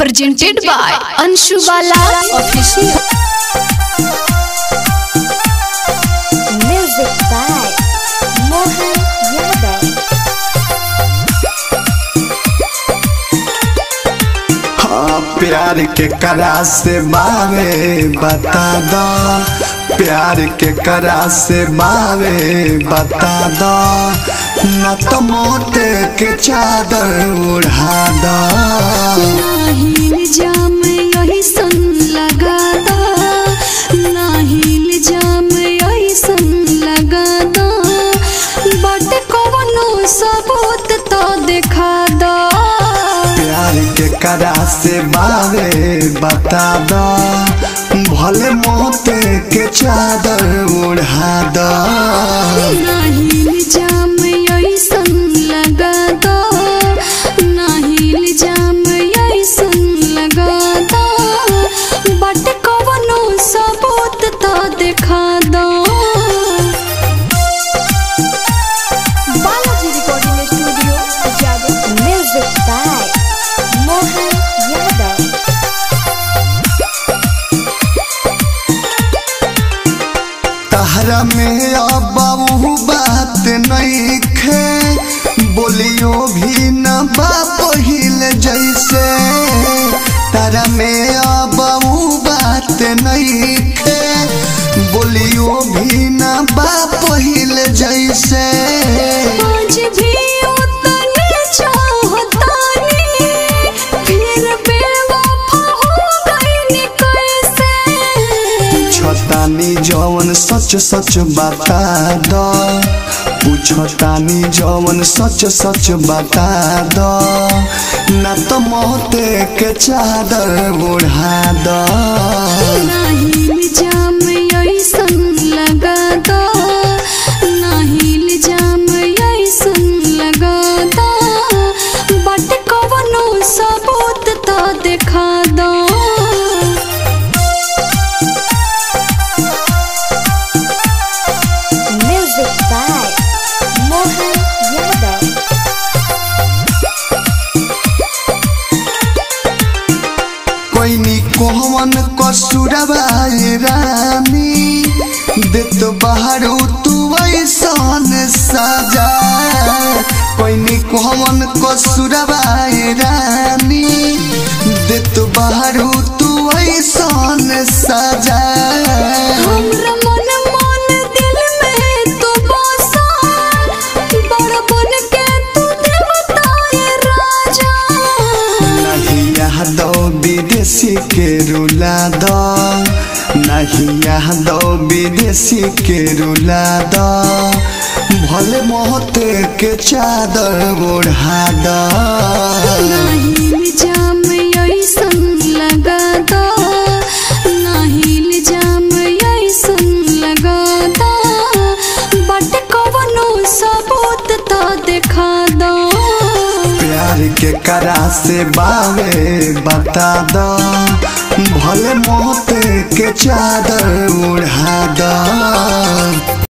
presented by Anshu Bala Official. Music by Mohan Yadav. हाँ प्यार के करा से मावे बता दो, प्यार के करा से मावे बता दो, न तो मोते के चादर उड़ा दो। नाही जाम यही सन लगा दो, नाही जाम यही सन लगा दो, बट कौनो सबूत तो दिखा दो। प्यार के करा से मावे बता दो, भले मोते के चादर उड़ा दो। नाही जाम यही सन लगा दो, नाही जाम यही सन लगा दो, बट कौनो सबूत तो दिखा दो। Balaji Recording Studio, Jadoo. Music by Mohan Yadav. तहरा में अब बात नहीं खे, बोलियो भी न बा पहिले जैसे। तारा में अब बात नहीं खे, बोलियो भी न बा पहिले जैसे। आज भी उतने चाहतानी, फिर बेवफा हो गई कैसे। पूछतानी जवन सच सच बता दो, पूछतानी जवन सच सच बता दो, न तो मोते के चादर उड़ा दो। नाही जाम यही सन लगा दो, नाही जाम यही सन लगा दो, बट कौनो सबूत तो दिखा दो। Music by Mohan Yadav. कोई नी कोहवन कसुरबा रानी, देत बाहरो तू ऐसन सजा। कोई नी कोहवन कसुरबा रानी, देत बाहरो तू ऐसन सजा। हमरा मन दिल में तू बसा, बड़ बन के तू देवता ये राजा। नहीं यहाँ दो विदेशी के रुला दो, नहीं यहाँ दो विदेशी के रुला दो, भले मोहते के चादर उड़ा दो। नाही जाम यही सन लगा दो, नाही जाम यही सन लगा दो, बट कौनो सबूत तो दिखा दो। प्यार के करा से बावे बता दो, भले मोहते के चादर उड़ा दो।